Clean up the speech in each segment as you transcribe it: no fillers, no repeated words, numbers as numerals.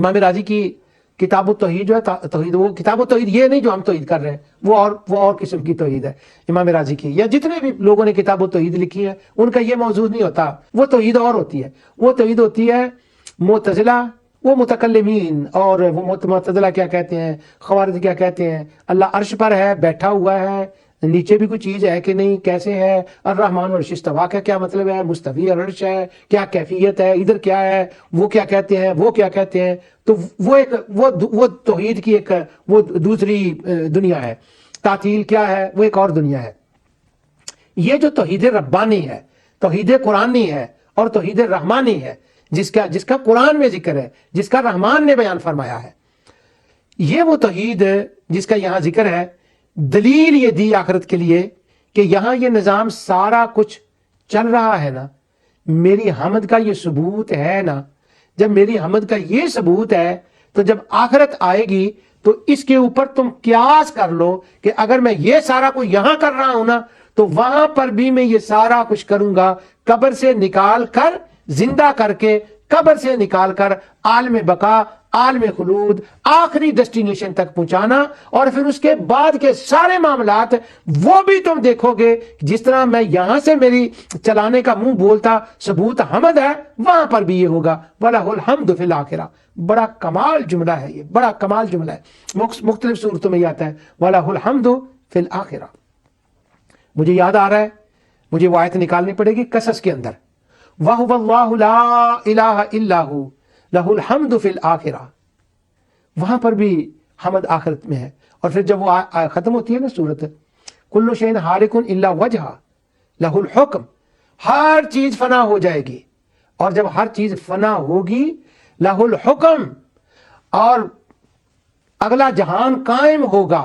امام راضی کی کتاب التوحید جو ہے توحید، وہ کتاب التوحید یہ نہیں جو ہم توحید کر رہے ہیں، وہ اور قسم کی توحید ہے امام راضی کی، یا جتنے بھی لوگوں نے کتاب التوحید لکھی ہے ان کا یہ موضوع نہیں ہوتا، وہ توحید اور ہوتی ہے، وہ توحید ہوتی ہے معتزلہ، وہ متکلمین، اور وہ معتزلہ کیا کہتے ہیں، خوارج کیا کہتے ہیں، اللہ عرش پر ہے، بیٹھا ہوا ہے، نیچے بھی کوئی چیز ہے کہ نہیں، کیسے ہے، الرحمن عرش استوا کا کیا مطلب ہے، مستوی عرش ہے، کیا کیفیت ہے، ادھر کیا ہے، وہ کیا کہتے ہیں، وہ کیا کہتے ہیں، تو وہ توحید کی ایک وہ دوسری دنیا ہے، تعطیل کیا ہے، وہ ایک اور دنیا ہے۔ یہ جو توحید ربانی ہے، توحید قرآنی ہے، اور توحید رحمانی ہے، جس کا قرآن میں ذکر ہے، جس کا رحمان نے بیان فرمایا ہے، یہ وہ توحید جس کا یہاں ذکر ہے۔ دلیل یہ دی آخرت کے لیے کہ یہاں یہ نظام سارا کچھ چل رہا ہے نا، میری حمد کا یہ ثبوت ہے نا، جب میری حمد کا یہ ثبوت ہے تو جب آخرت آئے گی تو اس کے اوپر تم قیاس کر لو کہ اگر میں یہ سارا کچھ یہاں کر رہا ہوں نا تو وہاں پر بھی میں یہ سارا کچھ کروں گا، قبر سے نکال کر زندہ کر کے، قبر سے نکال کر عالم بقا، عالم خلود، آخری ڈیسٹینیشن تک پہنچانا، اور پھر اس کے بعد کے سارے معاملات وہ بھی تم دیکھو گے، جس طرح میں یہاں سے میری چلانے کا منہ بولتا ثبوت حمد ہے، وہاں پر بھی یہ ہوگا، وَلَهُ الْحَمْدُ فِي الْآخِرَةِ۔ بڑا کمال جملہ ہے، یہ بڑا کمال جملہ ہے، مختلف صورتوں میں یہ آتا ہے وَلَهُ الْحَمْدُ فِي الْآخِرَةِ۔ مجھے یاد آ رہا ہے، مجھے وہ آیت نکالنی پڑے گی قصص کے اندر، وَهُوَ اللَّهُ لَا إِلَٰهَ إِلَّا هُوَ لَهُ الْحَمْدُ فِي الْآخِرَةِ، وہاں پر بھی حمد آخرت میں ہے۔ اور پھر جب وہ ختم ہوتی ہے نا صورت، كُلُّ شَيْءٍ هَالِكٌ إِلَّا وَجْهَهُ لَهُ الْحُكْمُ، ہر چیز فنا ہو جائے گی، اور جب ہر چیز فنا ہوگی لَهُ الْحُكْمُ، اور اگلا جہان قائم ہوگا،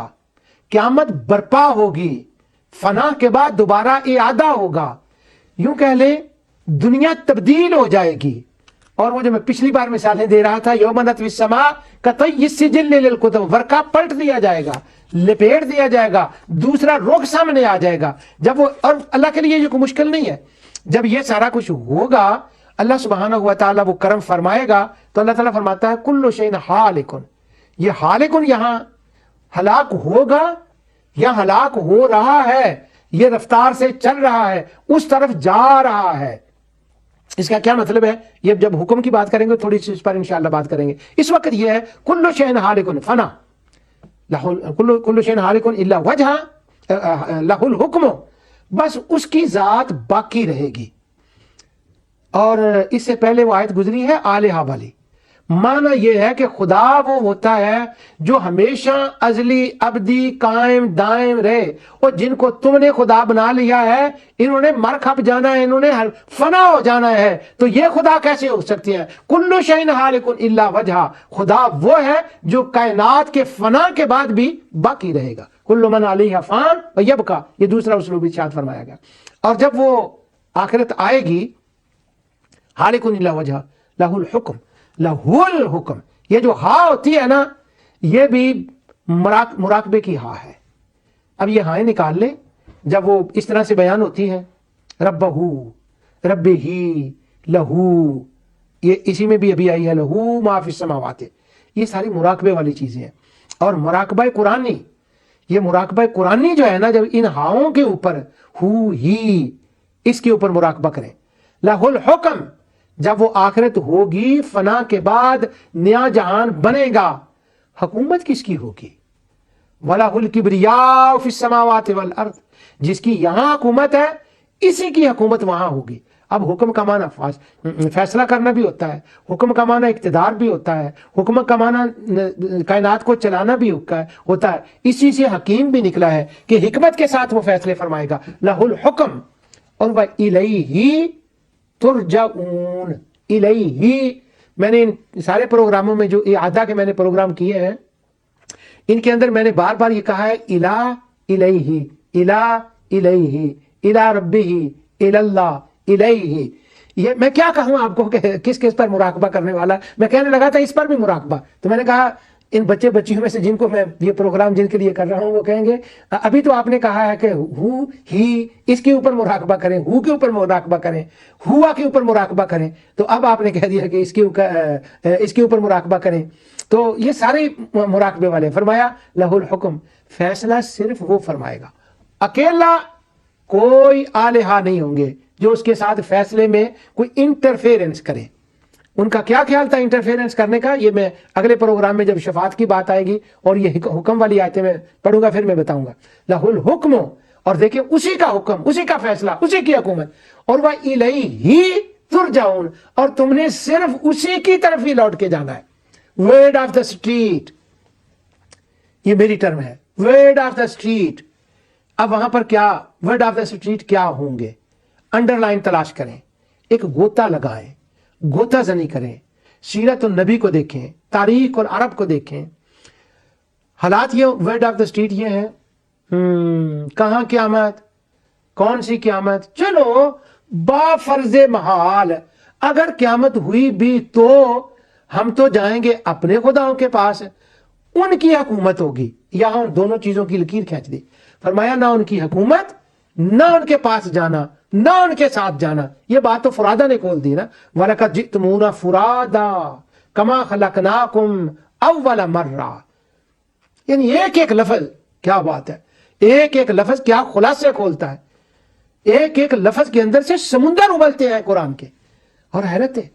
قیامت برپا ہوگی، فنا کے بعد دوبارہ اعادہ ہوگا، یوں کہہ لیں دنیا تبدیل ہو جائے گی۔ اور وہ جو میں پچھلی بار مثالیں دے رہا تھا، یوم نطوی السماء کطی السجل للکتب، ورقہ پلٹ دیا جائے گا، لپیٹ دیا جائے گا، دوسرا رخ سامنے آ جائے گا، جب وہ، اور اللہ کے لیے یہ کوئی مشکل نہیں ہے، جب یہ سارا کچھ ہوگا اللہ سبحانہ و تعالیٰ وہ کرم فرمائے گا تو اللہ تعالیٰ فرماتا ہے کل شیء ہالک، یہ ہالک یہاں ہلاک ہوگا یا ہلاک ہو رہا ہے، یہ رفتار سے چل رہا ہے، اس طرف جا رہا ہے۔ اس کا کیا مطلب ہے؟ یہ جب حکم کی بات کریں گے تھوڑی سی اس پر انشاءاللہ بات کریں گے۔ اس وقت یہ ہے کل شیء ہالک فنا، کل شیء ہالک الا وجہ لہ الحکم، بس اس کی ذات باقی رہے گی۔ اور اس سے پہلے وہ آیت گزری ہے آلہہ والی، معنی یہ ہے کہ خدا وہ ہوتا ہے جو ہمیشہ ازلی ابدی قائم دائم رہے، اور جن کو تم نے خدا بنا لیا ہے انہوں نے مر کھپ جانا ہے، انہوں نے فنا ہو جانا ہے، تو یہ خدا کیسے ہو سکتی ہے؟ کل شیء ہالک الا وجہ، خدا وہ ہے جو کائنات کے فنا کے بعد بھی باقی رہے گا، کل من علیہا فان ویبقی، یہ دوسرا اسلوب ارشاد فرمایا گیا۔ اور جب وہ آخرت آئے گی ہالک الا وجہ لہ الحکم، لہ الحکم، یہ جو ہاں ہوتی ہے نا یہ بھی مراقبے کی ہاں ہے۔ اب یہ ہائیں نکال لیں، جب وہ اس طرح سے بیان ہوتی ہیں ربہ، ربہ، لہو، یہ اسی میں بھی ابھی آئی ہے لہو ما فی السماوات، یہ ساری مراقبے والی چیزیں ہیں۔ اور مراقبہ قرآنی، یہ مراقبہ قرآنی جو ہے نا، جب ان ہاؤں کے اوپر ہو ہی اس کے اوپر مراقبہ کریں، لہ الحکم، جب وہ آخرت ہوگی فنا کے بعد نیا جہان بنے گا، حکومت کس کی ہوگی؟ وَلَهُ الْكِبْرِيَاءُ فِي السَّمَاوَاتِ وَالْأَرْضِ، جس کی یہاں حکومت ہے اسی کی حکومت وہاں ہوگی۔ اب حکم کا معنی فیصلہ کرنا بھی ہوتا ہے، حکم کا معنی اقتدار بھی ہوتا ہے، حکم کا معنی کائنات کو چلانا بھی ہوتا ہے، اسی سے حکیم بھی نکلا ہے کہ حکمت کے ساتھ وہ فیصلے فرمائے گا، لہ الحکم، اور وَإِلَيْهِ ترجعون، الیہ، میں نے ان سارے پروگراموں میں جو اعادہ کے میں نے پروگرام کیے ہیں ان کے اندر میں نے بار بار یہ کہا ہے الہ الیہ، الہ الیہ، الہ ربہ، اللہ الیہ۔ یہ میں کیا کہوں آپ کو کہ کس کس پر مراقبہ کرنے والا ہے؟ میں کہنے لگا تھا اس پر بھی مراقبہ، تو میں نے کہا ان بچے بچیوں میں سے جن کو میں یہ پروگرام جن کے لیے کر رہا ہوں وہ کہیں گے ابھی تو آپ نے کہا ہے کہ ہو ہی اس کے اوپر مراقبہ کریں، ہو کے اوپر مراقبہ کریں، ہوا کے اوپر مراقبہ کریں، تو اب آپ نے کہہ دیا کہ اس کے اوپر مراقبہ کریں، تو یہ سارے مراقبے والے. فرمایا لہ الحکم، فیصلہ صرف وہ فرمائے گا، اکیلا کوئی آلہہ نہیں ہوں گے جو اس کے ساتھ فیصلے میں کوئی انٹرفیرنس کرے. ان کا کیا خیال تھا انٹرفیرنس کرنے کا، یہ میں اگلے پروگرام میں جب شفاعت کی بات آئے گی اور یہ حکم والی آیتیں میں پڑھوں گا پھر میں بتاؤں گا. لہ الحکم، اور دیکھیں اسی کا حکم، اسی کا فیصلہ، اسی کی حکومت. اور وَإِلَيْهِ تُرْجَعُونَ، اور تم نے صرف اسی کی طرف ہی لوٹ کے جانا ہے. ورڈ آف دا اسٹریٹ، یہ میری ٹرم ہے، ورڈ آف دا اسٹریٹ. اب وہاں پر کیا ورڈ آف دا اسٹریٹ کیا ہوں گے، انڈر لائن تلاش کریں، ایک گوتا لگائیں، گوتا زنی کریں، سیرت النبی کو دیکھیں، تاریخ اور عرب کو دیکھیں. حالات یہ ورڈ آف دا اسٹریٹ یہ ہیں. کہاں قیامت، کون سی قیامت؟ چلو با فرض محال اگر قیامت ہوئی بھی تو ہم تو جائیں گے اپنے خداؤں کے پاس، ان کی حکومت ہوگی. یہاں دونوں چیزوں کی لکیر کھینچ دی. فرمایا نہ ان کی حکومت، نہ ان کے پاس جانا، نہ ان کے ساتھ جانا. یہ بات تو فرادہ نے کھول دی نا، وَلَقَدْ جِئْتُمُونَا فُرَادًا كَمَا خَلَقْنَاكُمْ أَوَّلَ مَرَّةٍ. یعنی ایک ایک لفظ، کیا بات ہے، ایک ایک لفظ کیا خلاصے کھولتا ہے. ایک ایک لفظ کے اندر سے سمندر ابلتے ہیں قرآن کے. اور حیرت ہے،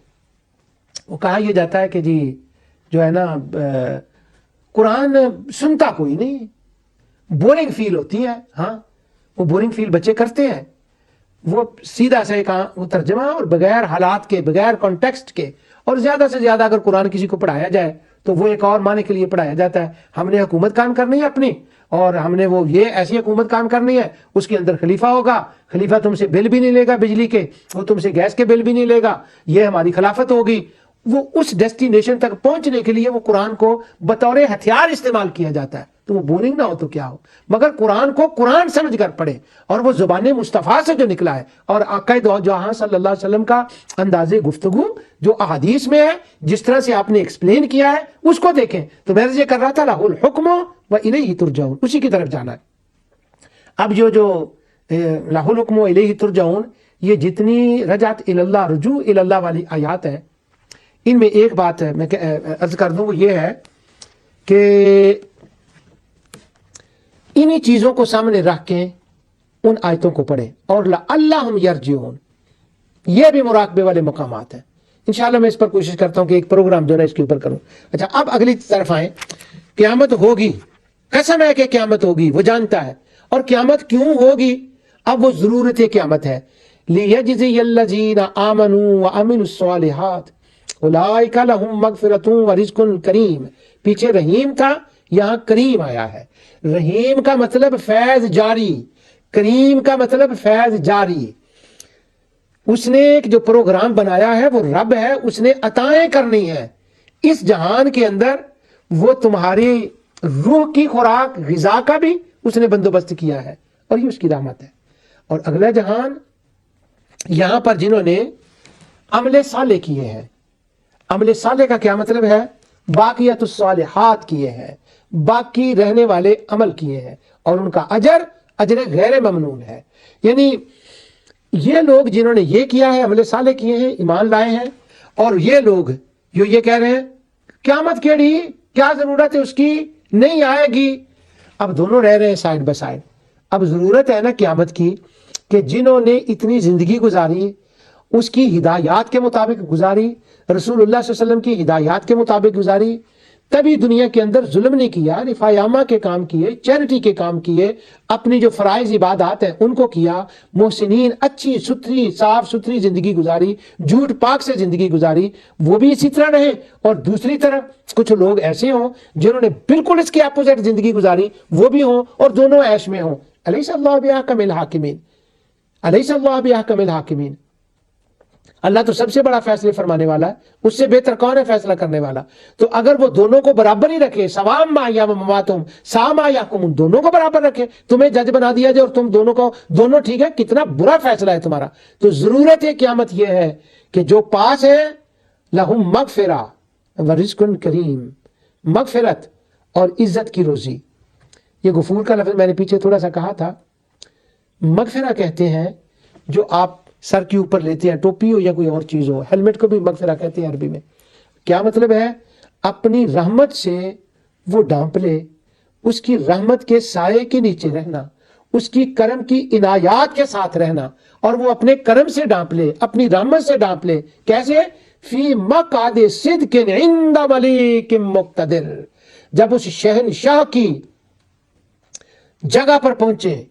وہ کہا یہ جاتا ہے کہ جی جو ہے نا قرآن سنتا کوئی نہیں، بورنگ فیل ہوتی ہے. ہاں وہ بورنگ فیل بچے کرتے ہیں، وہ سیدھا سے وہ ترجمہ اور بغیر حالات کے، بغیر کانٹیکسٹ کے. اور زیادہ سے زیادہ اگر قرآن کسی کو پڑھایا جائے تو وہ ایک اور معنی کے لیے پڑھایا جاتا ہے. ہم نے حکومت قائم کرنی ہے اپنی، اور ہم نے وہ یہ ایسی حکومت قائم کرنی ہے، اس کے اندر خلیفہ ہوگا، خلیفہ تم سے بل بھی نہیں لے گا بجلی کے، وہ تم سے گیس کے بل بھی نہیں لے گا، یہ ہماری خلافت ہوگی. وہ اس ڈیسٹینیشن تک پہنچنے کے لیے وہ قرآن کو بطور ہتھیار استعمال کیا جاتا ہے. تو وہ بورنگ نہ ہو تو کیا ہو، مگر قرآن کو قرآن سمجھ کر پڑھے، اور وہ زبان مصطفیٰ سے جو نکلا ہے، اور آقا دو جہاں صلی اللہ علیہ وسلم کا انداز گفتگو جو احادیث میں ہے، جس طرح سے آپ نے ایکسپلین کیا ہے اس کو دیکھیں. تو میں یہ کر رہا تھا لہ الحکم وإلیہ ترجعون، اسی کی طرف جانا ہے. اب جو لہ الحکم وإلیہ ترجعون، یہ جتنی رجعت الی اللہ، رجوع الی اللہ والی آیات ہیں، ان میں ایک بات ہے میں عرض کر دوں، وہ یہ ہے کہ انہی چیزوں کو سامنے رکھ کے ان آیتوں کو پڑھیں. اور لعلہم یرجعون، یہ بھی مراقبے والے مقامات ہیں. انشاءاللہ میں اس پر کوشش کرتا ہوں کہ ایک پروگرام جو ہے اس کے اوپر کروں. اچھا اب اگلی طرف آئیں. قیامت ہوگی، قسم ہے کہ قیامت ہوگی، وہ جانتا ہے. اور قیامت کیوں ہوگی؟ اب وہ ضرورت قیامت ہے. لیجزی الذین آمنوا وعملوا الصالحات اولئک لہم مغفرۃ ورزق کریم. پیچھے رحیم تھا، یہاں کریم آیا ہے. رحیم کا مطلب فیض جاری، کریم کا مطلب فیض جاری. اس نے ایک جو پروگرام بنایا ہے وہ رب ہے، اس نے عطائیں کرنی ہے اس جہان کے اندر. وہ تمہاری روح کی خوراک، غذا کا بھی اس نے بندوبست کیا ہے، اور یہ اس کی رحمت ہے. اور اگلا جہان یہاں پر جنہوں نے عمل صالح کیے ہیں، عمل صالح کا کیا مطلب ہے؟ باقیات الصالحات کیے ہیں، باقی رہنے والے عمل کیے ہیں، اور ان کا اجر غیر ممنون ہے. یعنی یہ لوگ جنہوں نے یہ کیا ہے، عمل صالح کیے ہیں، ایمان لائے ہیں، اور یہ لوگ جو یہ کہہ رہے ہیں قیامت کیڑی، کیا ضرورت ہے اس کی، نہیں آئے گی. اب دونوں رہ رہے ہیں سائیڈ بائی سائیڈ. اب ضرورت ہے نا قیامت کی کہ جنہوں نے اتنی زندگی گزاری، اس کی ہدایات کے مطابق گزاری، رسول اللہ صلی اللہ علیہ وسلم کی ہدایات کے مطابق گزاری، تبھی دنیا کے اندر ظلم نہیں کیا، رفاع عامہ کے کام کیے، چیریٹی کے کام کیے، اپنی جو فرائض عبادات ہیں ان کو کیا، محسنین اچھی ستھری صاف ستھری زندگی گزاری، جھوٹ پاک سے زندگی گزاری، وہ بھی اسی طرح رہے. اور دوسری طرف کچھ لوگ ایسے ہوں جنہوں نے بالکل اس کے اپوزٹ زندگی گزاری، وہ بھی ہوں، اور دونوں عیش میں ہوں. الیس اللہ بأحکم الحاکمین، الیس اللہ بأحکم الحاکمین. اللہ تو سب سے بڑا فیصلے فرمانے والا ہے، اس سے بہتر کون ہے فیصلہ کرنے والا؟ تو اگر وہ دونوں کو برابر ہی رکھے، سوام ما مماتم سا ما یحکمون، دونوں کو برابر رکھے، تمہیں جج بنا دیا جائے اور تم دونوں ٹھیک ہے، کتنا برا فیصلہ ہے تمہارا. تو ضرورت ہے قیامت یہ ہے کہ جو پاس ہے لہم مغفرہ ورزق کریم، مغفرت اور عزت کی روزی. یہ غفور کا لفظ میں نے پیچھے تھوڑا سا کہا تھا. مغفرہ کہتے ہیں جو آپ سر کے اوپر لیتے ہیں, ٹوپی ہو یا کوئی اور چیز ہو, ہیلمٹ کو بھی مغفرہ کہتے ہیں عربی میں. کیا مطلب ہے؟ اپنی رحمت سے وہ ڈھانپ لے, اس کی رحمت کے سائے کے نیچے رہنا, اس کی کرم کی عنایات کے ساتھ رہنا, اور وہ اپنے کرم سے ڈھانپ لے, اپنی رحمت سے ڈھانپ لے. کیسے؟ فی مقعد صدق عند ملیک مقتدر, جب اس شہنشاہ کی جگہ پر پہنچے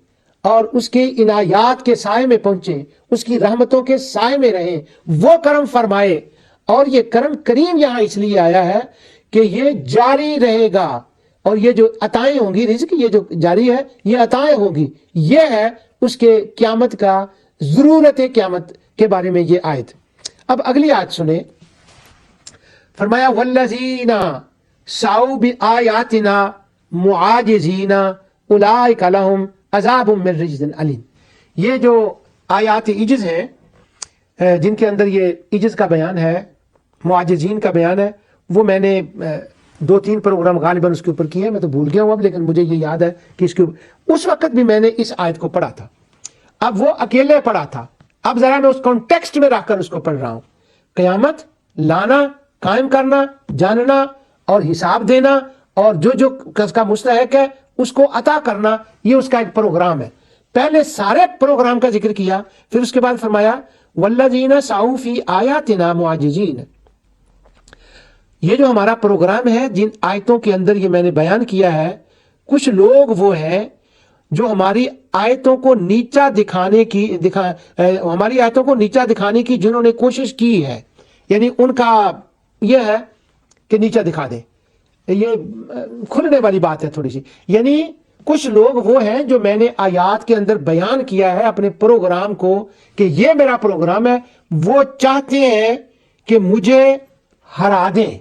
اور اس کے عنایات کے سائے میں پہنچے, اس کی رحمتوں کے سائے میں رہیں, وہ کرم فرمائے. اور یہ کرم کریم یہاں اس لیے آیا ہے کہ یہ جاری رہے گا, اور یہ جو عطائیں ہوں گی, رزق یہ جو جاری ہے, یہ عطائیں ہوں گی. یہ ہے اس کے قیامت کا, ضرورت قیامت کے بارے میں یہ آیت. اب اگلی آیت سنیں. فرمایا والذین سعوا بآیاتنا معاجزین اولئک لہم عذاب من رجز علیم. یہ جو آیات عجز ہیں جن کے اندر یہ عجز کا بیان ہے, معاجزین کا بیان ہے, وہ میں نے 2-3 پروگرام غالباً اس کے اوپر کیے ہیں, میں تو بھول گیا ہوں اب, لیکن مجھے یہ یاد ہے کہ اس وقت بھی میں نے اس آیت کو پڑھا تھا. اب وہ اکیلے پڑھا تھا, اب ذرا میں اس کانٹیکسٹ میں رکھ کر اس کو پڑھ رہا ہوں. قیامت لانا, قائم کرنا, جاننا اور حساب دینا, اور جو اس کا مستحق ہے اس کو عطا کرنا, یہ اس کا ایک پروگرام ہے. پہلے سارے پروگرام کا ذکر کیا, پھر اس کے بعد فرمایا والذین سعوا فی آیاتنا معاجزین. یہ جو ہمارا پروگرام ہے, جن آیتوں کے اندر یہ میں نے بیان کیا ہے, کچھ لوگ وہ ہیں جو ہماری آیتوں کو نیچا دکھانے کی جنہوں نے کوشش کی ہے. یعنی ان کا یہ ہے کہ نیچا دکھا دیں. یہ کھلنے والی بات ہے تھوڑی سی. یعنی کچھ لوگ وہ ہیں جو میں نے آیات کے اندر بیان کیا ہے اپنے پروگرام کو کہ یہ میرا پروگرام ہے, وہ چاہتے ہیں کہ مجھے ہرا دیں,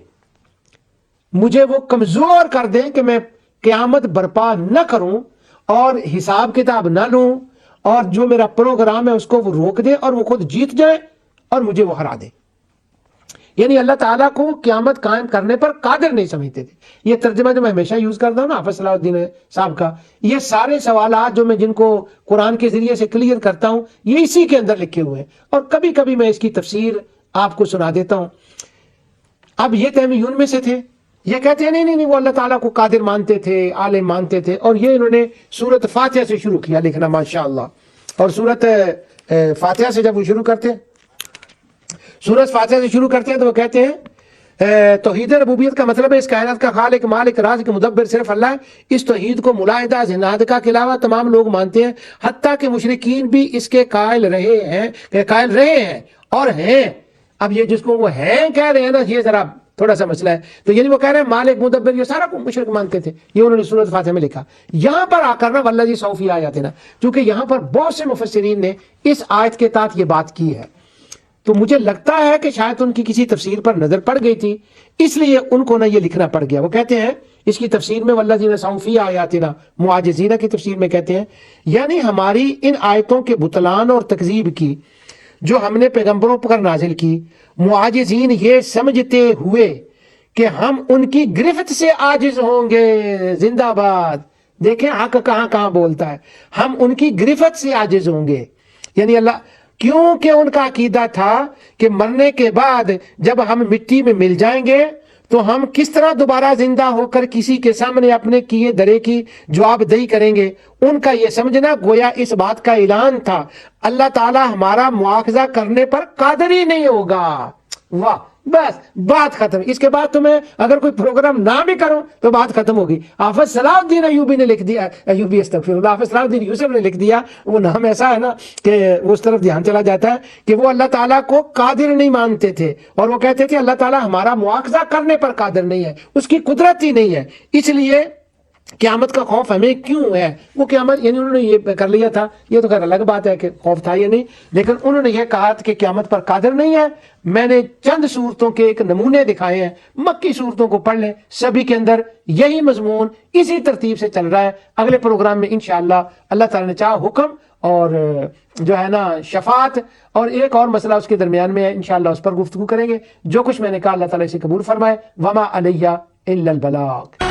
مجھے وہ کمزور کر دیں کہ میں قیامت برپا نہ کروں اور حساب کتاب نہ لوں, اور جو میرا پروگرام ہے اس کو وہ روک دیں اور وہ خود جیت جائیں اور مجھے وہ ہرا دیں. یعنی اللہ تعالیٰ کو قیامت قائم کرنے پر قادر نہیں سمجھتے تھے. یہ ترجمہ جو میں ہمیشہ یوز کرتا ہوں نا حافظ صلاح الدین صاحب کا, یہ سارے سوالات جو میں جن کو قرآن کے ذریعے سے کلیئر کرتا ہوں یہ اسی کے اندر لکھے ہوئے ہیں, اور کبھی کبھی میں اس کی تفسیر آپ کو سنا دیتا ہوں. اب یہ تیمیون میں سے تھے, یہ کہتے ہیں نہیں وہ اللہ تعالیٰ کو قادر مانتے تھے, عالم مانتے تھے, اور یہ انہوں نے سورت فاتحہ سے شروع کیا لکھنا ماشاءاللہ. اور سورت فاتحہ سے جب وہ شروع کرتے ہیں, سورت فاتحہ سے شروع کرتے ہیں تو وہ کہتے ہیں توحید ربوبیت کا مطلب ہے اس کائنات کا خالق, مالک, رازق, مدبر صرف اللہ ہے. اس توحید کو ملاحدہ زنادقہ کے علاوہ تمام لوگ مانتے ہیں, حتیٰ کہ مشرکین بھی اس کے قائل رہے ہیں اور ہیں. اب یہ جس کو وہ ہیں کہہ رہے ہیں نا, یہ ذرا تھوڑا سا مسئلہ ہے. تو یعنی وہ کہہ رہے ہیں مالک, مدبر, یہ سارا کو مشرک مانتے تھے. یہ انہوں نے سورۃ فاتحہ میں لکھا. یہاں پر آ کر نا والذی سعوا فی آیاتنا, چونکہ یہاں پر بہت سے مفسرین نے اس آیت کے تحت یہ بات کی ہے, تو مجھے لگتا ہے کہ شاید ان کی کسی تفسیر پر نظر پڑ گئی تھی, اس لیے ان کو نہ یہ لکھنا پڑ گیا. وہ کہتے ہیں اس کی تفسیر میں والذین سعوا فی آیاتنا معاجزین کی تفسیر میں کہتے ہیں یعنی ہماری ان آیتوں کے بطلان اور تکذیب کی جو ہم نے پیغمبروں پر نازل کی, معاجزین یہ سمجھتے ہوئے کہ ہم ان کی گرفت سے عاجز ہوں گے. زندہ باد, دیکھیں حق کہاں کہاں بولتا ہے, ہم ان کی گرفت سے عاجز ہوں گے. یعنی اللہ, کیونکہ ان کا عقیدہ تھا کہ مرنے کے بعد جب ہم مٹی میں مل جائیں گے تو ہم کس طرح دوبارہ زندہ ہو کر کسی کے سامنے اپنے کیے درے کی جواب دہی کریں گے. ان کا یہ سمجھنا گویا اس بات کا اعلان تھا اللہ تعالی ہمارا مواخذہ کرنے پر قادر ہی نہیں ہوگا. واہ, بس بات ختم. اس کے بعد تو میں اگر کوئی پروگرام نہ بھی کروں تو بات ختم ہوگی. حافظ صلاح الدین ایوبی نے لکھ دیا, ایوبی استغفر اللہ, حافظ صلاح الدین یوسف نے لکھ دیا. وہ نام ایسا ہے نا کہ اس طرف دھیان چلا جاتا ہے کہ وہ اللہ تعالیٰ کو قادر نہیں مانتے تھے, اور وہ کہتے تھے اللہ تعالیٰ ہمارا مواخذہ کرنے پر قادر نہیں ہے, اس کی قدرت ہی نہیں ہے, اس لیے قیامت کا خوف ہمیں کیوں ہے. وہ قیامت یعنی انہوں نے یہ کر لیا تھا, یہ تو خیر الگ بات ہے کہ خوف تھا یا نہیں, لیکن انہوں نے یہ کہا کہ قیامت پر قادر نہیں ہے. میں نے چند صورتوں کے ایک نمونے دکھائے ہیں, مکی صورتوں کو پڑھ لیں, سبھی کے اندر یہی مضمون اسی ترتیب سے چل رہا ہے. اگلے پروگرام میں انشاءاللہ اللہ تعالی نے چاہا حکم اور جو ہے نا شفاعت اور ایک اور مسئلہ اس کے درمیان میں ہے, انشاءاللہ اس پر گفتگو کریں گے. جو کچھ میں نے کہا اللہ تعالیٰ اسے قبول فرمائے. وما علیہ إلا البلاغ.